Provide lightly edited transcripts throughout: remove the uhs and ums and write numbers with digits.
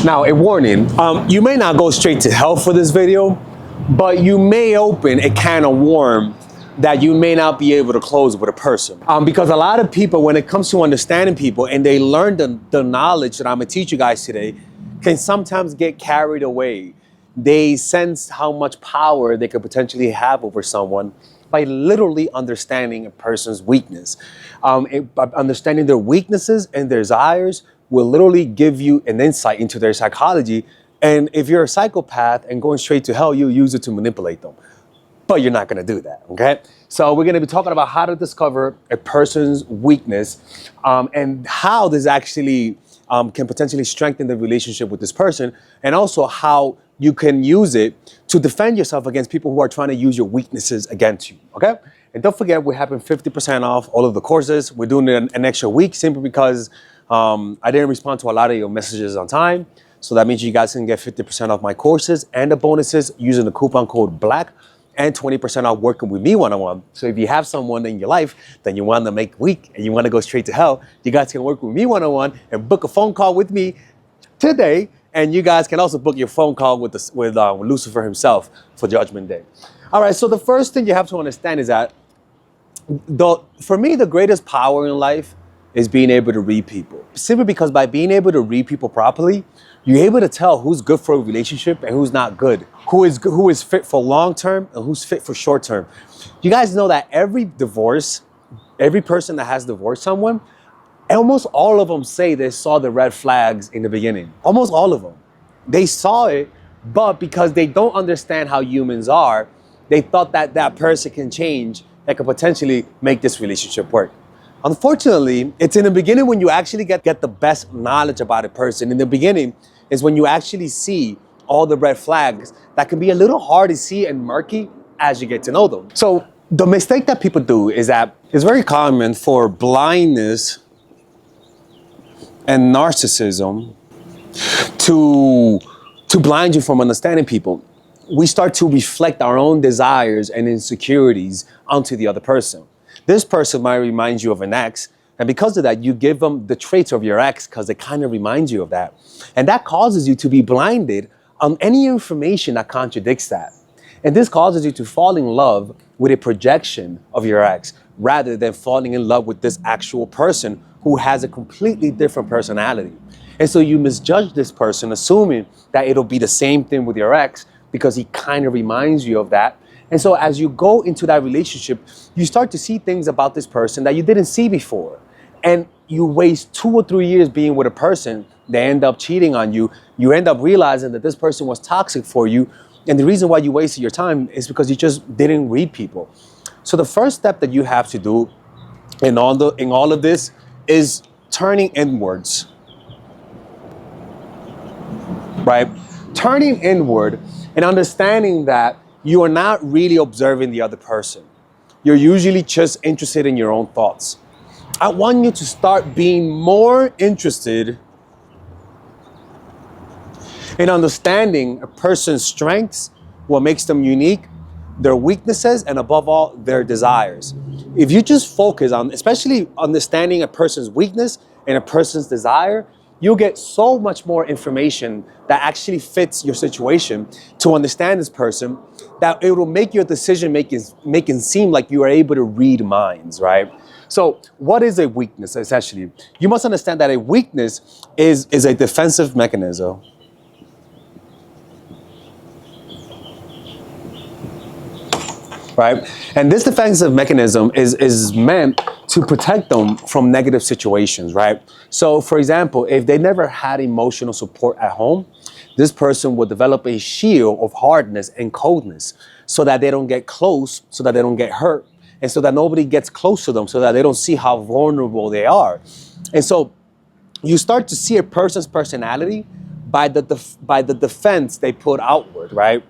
Now, a warning, you may not go straight to hell for this video, but you may open a can of worm that you may not be able to close with a person. Because a lot of people, when it comes to understanding people and they learn the knowledge that I'm gonna teach you guys today, can sometimes get carried away. They sense how much power they could potentially have over someone by literally understanding a person's weakness. Understanding their weaknesses and their desires will literally give you an insight into their psychology. And if you're a psychopath and going straight to hell, you use it to manipulate them. But you're not gonna do that, okay? So we're gonna be talking about how to discover a person's weakness and how this actually can potentially strengthen the relationship with this person, and also how you can use it to defend yourself against people who are trying to use your weaknesses against you, okay? And don't forget, we're having 50% off all of the courses. We're doing it an extra week simply because I didn't respond to a lot of your messages on time. So that means you guys can get 50% off my courses and the bonuses using the coupon code BLACK, and 20% off working with me one-on-one. So if you have someone in your life that you want to make weak and you want to go straight to hell, you guys can work with me one-on-one and book a phone call with me today. And you guys can also book your phone call with Lucifer himself for Judgment Day. All right, so the first thing you have to understand is that for me, the greatest power in life is being able to read people. Simply because by being able to read people properly, you're able to tell who's good for a relationship and who's not good, who is fit for long term and who's fit for short term. You guys know that every person that has divorced someone, almost all of them say they saw the red flags in the beginning. Almost all of them. They saw it, but because they don't understand how humans are, they thought that that person can change, that could potentially make this relationship work. Unfortunately, it's in the beginning when you actually get the best knowledge about a person. In the beginning is when you actually see all the red flags that can be a little hard to see and murky as you get to know them. So the mistake that people do is that it's very common for blindness and narcissism to blind you from understanding people. We start to reflect our own desires and insecurities onto the other person. This person might remind you of an ex, and because of that, you give them the traits of your ex because it kind of reminds you of that. And that causes you to be blinded on any information that contradicts that. And this causes you to fall in love with a projection of your ex rather than falling in love with this actual person who has a completely different personality. And so you misjudge this person, assuming that it'll be the same thing with your ex because he kind of reminds you of that. And so as you go into that relationship, you start to see things about this person that you didn't see before. And you waste 2 or 3 years being with a person, they end up cheating on you. You end up realizing that this person was toxic for you. And the reason why you wasted your time is because you just didn't read people. So the first step that you have to do in all of this is turning inwards, right? Turning inward and understanding that you are not really observing the other person. You're usually just interested in your own thoughts. I want you to start being more interested in understanding a person's strengths, what makes them unique, their weaknesses, and above all, their desires. If you just focus on, especially understanding a person's weakness and a person's desire, you'll get so much more information that actually fits your situation to understand this person, that it will make your decision making seem like you are able to read minds, right? So what is a weakness, essentially? You must understand that a weakness is a defensive mechanism. Right? And this defensive mechanism is meant to protect them from negative situations, right? So for example, if they never had emotional support at home, this person will develop a shield of hardness and coldness so that they don't get close, so that they don't get hurt, and so that nobody gets close to them, so that they don't see how vulnerable they are. And so you start to see a person's personality by the defense they put outward, right?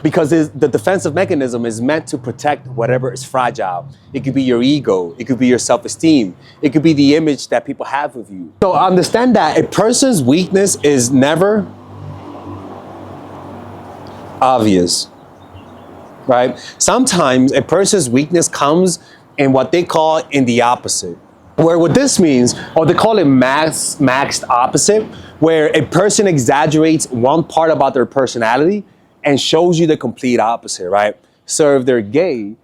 Because the defensive mechanism is meant to protect whatever is fragile. It could be your ego, it could be your self-esteem, it could be the image that people have of you. So understand that a person's weakness is never obvious, right? Sometimes a person's weakness comes in what they call in the opposite. Where what this means, or they call it maxed opposite, where a person exaggerates one part about their personality and shows you the complete opposite, right? So if they're gay,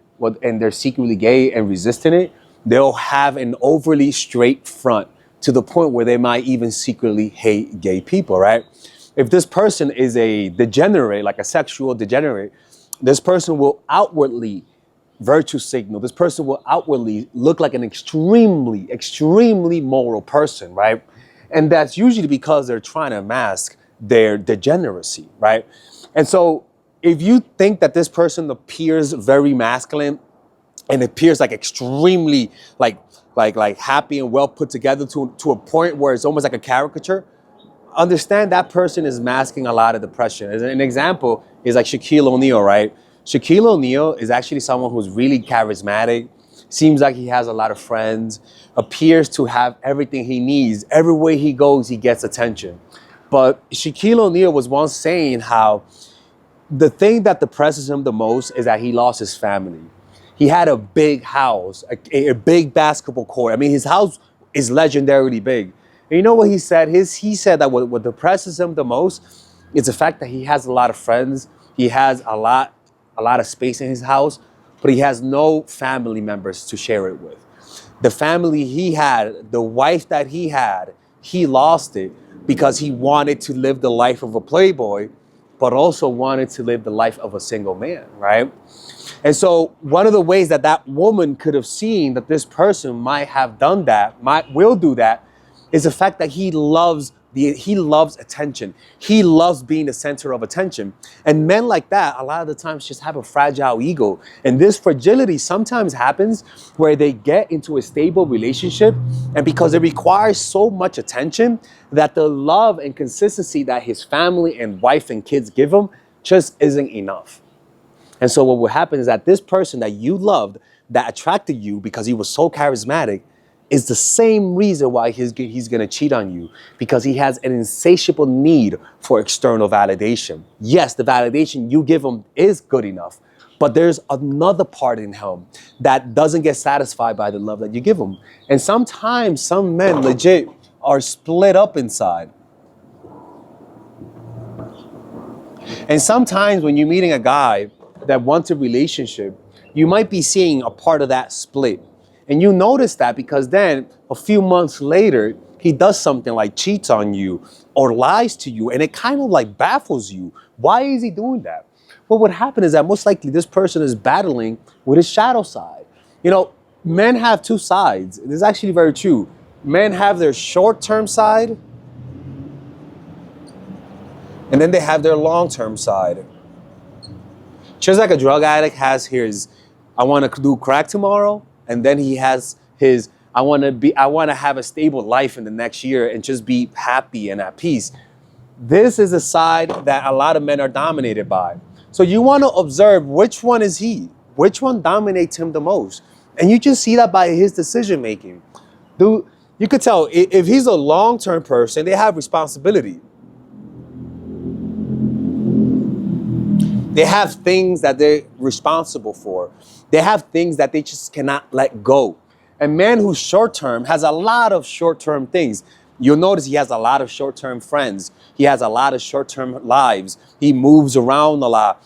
and they're secretly gay and resisting it, they'll have an overly straight front to the point where they might even secretly hate gay people, right? If this person is a degenerate, like a sexual degenerate, this person will outwardly virtue signal. This person will outwardly look like an extremely moral person, right? And that's usually because they're trying to mask their degeneracy, right? And so if you think that this person appears very masculine and appears like extremely like happy and well put together to a point where it's almost like a caricature, understand that person is masking a lot of depression. As an example is like Shaquille O'Neal, right? Shaquille O'Neal is actually someone who's really charismatic, seems like he has a lot of friends, appears to have everything he needs. Everywhere he goes, he gets attention. But Shaquille O'Neal was once saying how the thing that depresses him the most is that he lost his family. He had a big house, a big basketball court. I mean, his house is legendarily big. And you know what he said? He said that what depresses him the most is the fact that he has a lot of friends. He has a lot of space in his house, but he has no family members to share it with. The family he had, the wife that he had, he lost it because he wanted to live the life of a playboy, but also wanted to live the life of a single man, right? And so one of the ways that that woman could have seen that this person might have done that, will do that, is the fact that he loves attention. He loves being the center of attention. And men like that, a lot of the times just have a fragile ego. And this fragility sometimes happens where they get into a stable relationship, and because it requires so much attention that the love and consistency that his family and wife and kids give him just isn't enough. And so what will happen is that this person that you loved, that attracted you because he was so charismatic, is the same reason why he's going to cheat on you, because he has an insatiable need for external validation. Yes, the validation you give him is good enough, but there's another part in him that doesn't get satisfied by the love that you give him. And sometimes some men legit are split up inside. And sometimes when you're meeting a guy that wants a relationship, you might be seeing a part of that split. And you notice that because then a few months later, he does something like cheats on you or lies to you, and it kind of like baffles you. Why is he doing that? Well, what happened is that most likely this person is battling with his shadow side. You know, men have two sides. This is actually very true. Men have their short-term side, and then they have their long-term side. Just like a drug addict has his, I want to do crack tomorrow, and then he has his, I want to have a stable life in the next year and just be happy and at peace. This is a side that a lot of men are dominated by. So you want to observe which one is he, which one dominates him the most. And you just see that by his decision making. Dude, you could tell if he's a long-term person, they have responsibility. They have things that they're responsible for. They have things that they just cannot let go. A man who's short-term has a lot of short-term things. You'll notice he has a lot of short-term friends. He has a lot of short-term lives. He moves around a lot,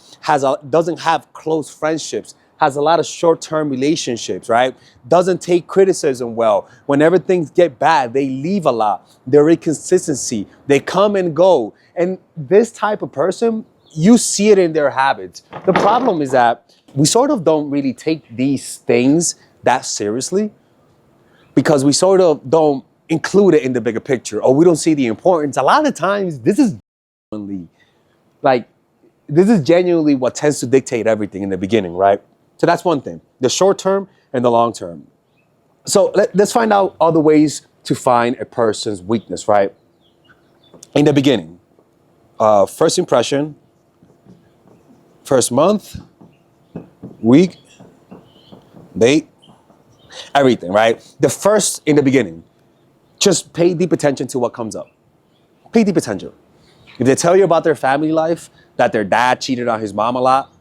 doesn't have close friendships, has a lot of short-term relationships, right? Doesn't take criticism well. Whenever things get bad, they leave a lot. They're inconsistency. They come and go. And this type of person, you see it in their habits. The problem is that we sort of don't really take these things that seriously because we sort of don't include it in the bigger picture, or we don't see the importance. A lot of times, this is genuinely what tends to dictate everything in the beginning, right? So that's one thing, the short term and the long term. So let's find out other ways to find a person's weakness, right? In the beginning, first impression, first month, week, date, everything, right? The first in the beginning, just pay deep attention to what comes up. Pay deep attention. If they tell you about their family life, that their dad cheated on his mom a lot,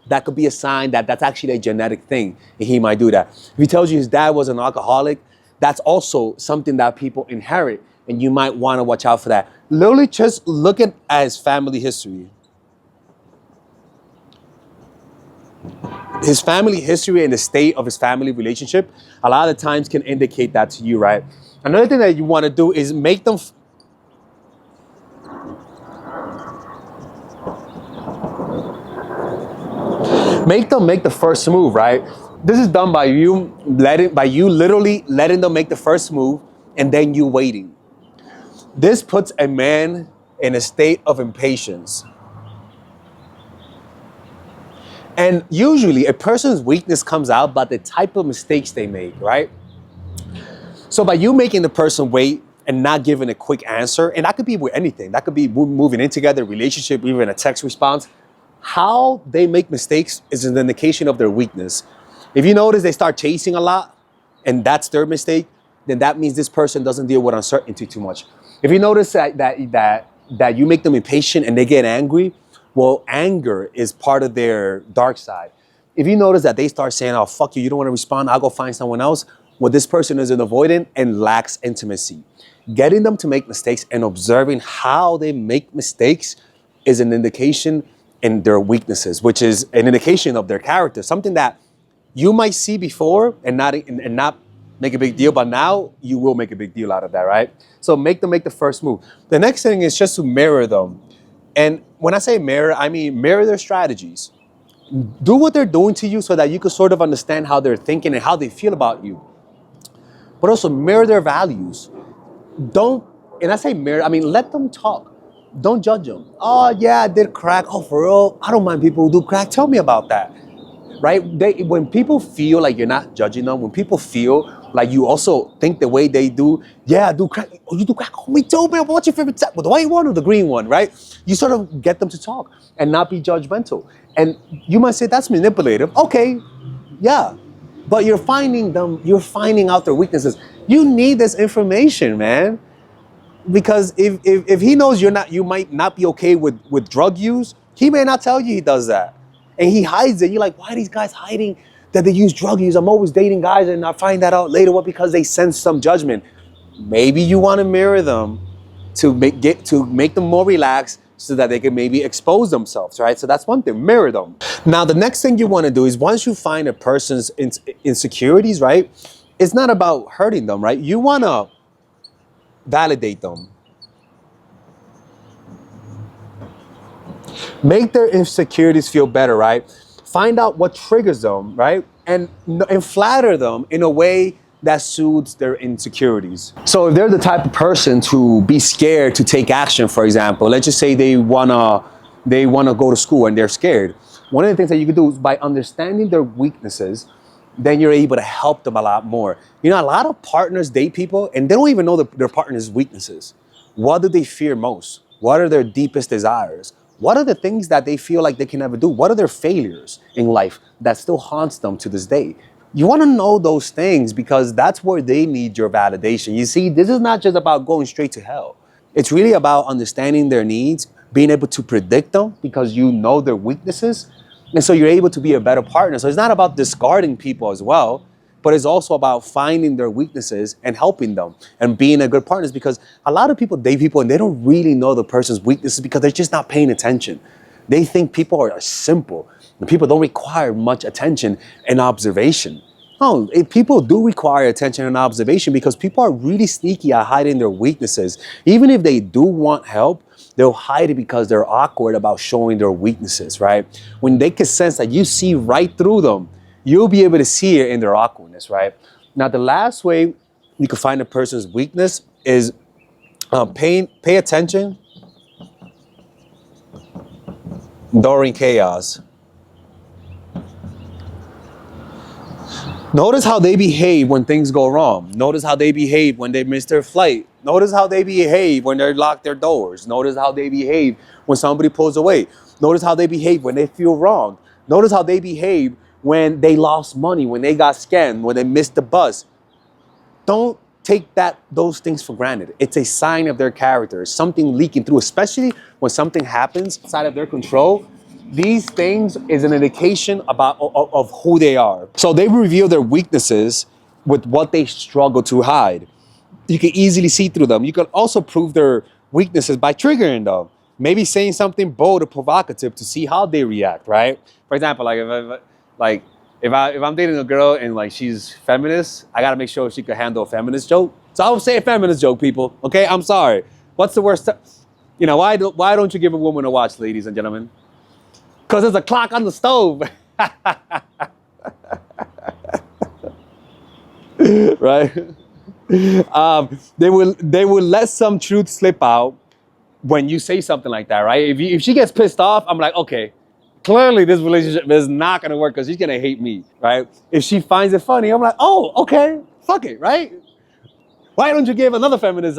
that could be a sign that that's actually a genetic thing, and he might do that. If he tells you his dad was an alcoholic, that's also something that people inherit, and you might want to watch out for that. Literally just look at his family history. His family history and the state of his family relationship a lot of times can indicate that to you, right? Another thing that you want to do is make them make the first move, right? This is done by you literally letting them make the first move and then you waiting. This puts a man in a state of impatience. And usually a person's weakness comes out by the type of mistakes they make, right? So by you making the person wait and not giving a quick answer, and that could be with anything, that could be moving in together, relationship, even a text response, how they make mistakes is an indication of their weakness. If you notice they start chasing a lot and that's their mistake, then that means this person doesn't deal with uncertainty too much. If you notice that you make them impatient and they get angry, well, anger is part of their dark side. If you notice that they start saying, oh, fuck you, you don't want to respond, I'll go find someone else, well, this person is an avoidant and lacks intimacy. Getting them to make mistakes and observing how they make mistakes is an indication in their weaknesses, which is an indication of their character, something that you might see before and not make a big deal, but now you will make a big deal out of that, right? So make them make the first move. The next thing is just to mirror them. And when I say mirror, I mean mirror their strategies. Do what they're doing to you so that you can sort of understand how they're thinking and how they feel about you. But also mirror their values. And I say mirror, I mean let them talk. Don't judge them. Oh yeah, I did crack. Oh, for real? I don't mind people who do crack. Tell me about that. Right? When people feel like you're not judging them, when people feel like you also think the way they do, yeah, I do crack. Oh, you do crack? Oh, me too, man. What's your favorite type? The white one or the green one, right? You sort of get them to talk and not be judgmental. And you might say that's manipulative. Okay, yeah. But you're finding out their weaknesses. You need this information, man. Because if he knows you might not be okay with drug use, he may not tell you he does that. And he hides it. You're like, why are these guys hiding that they use drug use? I'm always dating guys and I find that out later. What? Because they sense some judgment. Maybe you want to mirror them to make them more relaxed so that they can maybe expose themselves, right? So that's one thing, mirror them. Now, the next thing you want to do is once you find a person's insecurities, right? It's not about hurting them, right? You want to validate them. Make their insecurities feel better, right? Find out what triggers them, right? And flatter them in a way that suits their insecurities. So if they're the type of person to be scared to take action, for example, let's just say they wanna go to school and they're scared. One of the things that you can do is by understanding their weaknesses, then you're able to help them a lot more. You know, a lot of partners date people and they don't even know their partner's weaknesses. What do they fear most? What are their deepest desires? What are the things that they feel like they can never do? What are their failures in life that still haunts them to this day? You want to know those things because that's where they need your validation. You see, this is not just about going straight to hell. It's really about understanding their needs, being able to predict them because you know their weaknesses. And so you're able to be a better partner. So it's not about discarding people as well, but it's also about finding their weaknesses and helping them and being a good partner. Because a lot of people date people and they don't really know the person's weaknesses because they're just not paying attention. They think people are simple and people don't require much attention and observation. No, people do require attention and observation because people are really sneaky at hiding their weaknesses. Even if they do want help, they'll hide it because they're awkward about showing their weaknesses, right? When they can sense that you see right through them, you'll be able to see it in their awkwardness, right? Now, the last way you can find a person's weakness is pay attention during chaos. Notice how they behave when things go wrong. Notice how they behave when they miss their flight. Notice how they behave when they lock their doors. Notice how they behave when somebody pulls away. Notice how they behave when they feel wrong. Notice how they behave when they lost money, when they got scammed, when they missed the bus. Don't take those things for granted. It's a sign of their character, something leaking through, especially when something happens outside of their control. These things is an indication of who they are. So they reveal their weaknesses with what they struggle to hide. You can easily see through them. You can also prove their weaknesses by triggering them. Maybe saying something bold or provocative to see how they react, right? For example, if I'm dating a girl and like she's feminist, I gotta make sure she can handle a feminist joke. So I'll say a feminist joke, people. Okay, I'm sorry. What's the worst? Why don't you give a woman a watch, ladies and gentlemen? Because there's a clock on the stove. Right? They will let some truth slip out when you say something like that, right? If she gets pissed off, I'm like, okay, clearly this relationship is not gonna work because she's gonna hate me, right? If she finds it funny, I'm like, oh, okay, fuck it, right? Why don't you give another feminist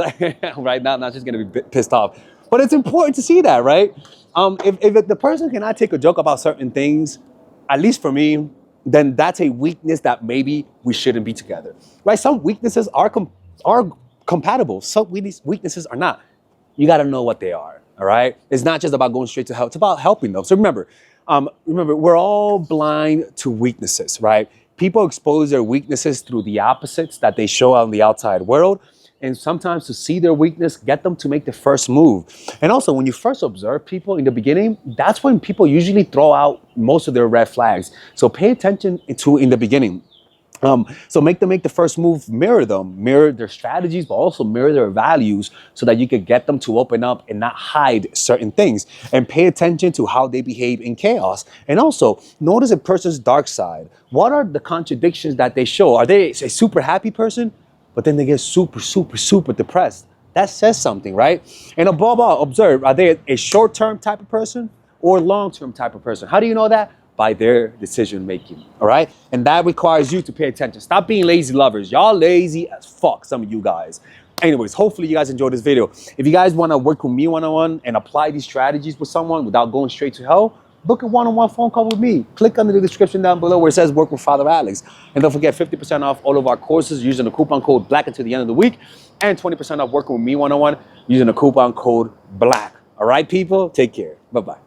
right now? Now she's gonna be pissed off. But it's important to see that, right? If the person cannot take a joke about certain things, at least for me, then that's a weakness that maybe we shouldn't be together, right? Some weaknesses are compatible. Some weaknesses are not. You got to know what they are, all right? It's not just about going straight to help. It's about helping them. So remember, we're all blind to weaknesses, right? People expose their weaknesses through the opposites that they show out in the outside world. And sometimes to see their weakness, get them to make the first move. And also, when you first observe people in the beginning, that's when people usually throw out most of their red flags. So pay attention to in the beginning. So make them make the first move, mirror them, mirror their strategies, but also mirror their values so that you could get them to open up and not hide certain things. And pay attention to how they behave in chaos. And also notice a person's dark side. What are the contradictions that they show? Are they a super happy person, but then they get super, super, super depressed? That says something, right? And above all, observe, are they a short-term type of person or long-term type of person? How do you know that? By their decision making, all right? And that requires you to pay attention. Stop being lazy lovers. Y'all lazy as fuck, some of you guys. Anyways, hopefully you guys enjoyed this video. If you guys want to work with me one-on-one and apply these strategies with someone without going straight to hell, book a one-on-one phone call with me. Click under the description down below where it says work with Father Alex. And don't forget 50% off all of our courses using the coupon code BLACK until the end of the week, and 20% off working with me one-on-one using the coupon code BLACK. All right, people, take care. Bye-bye.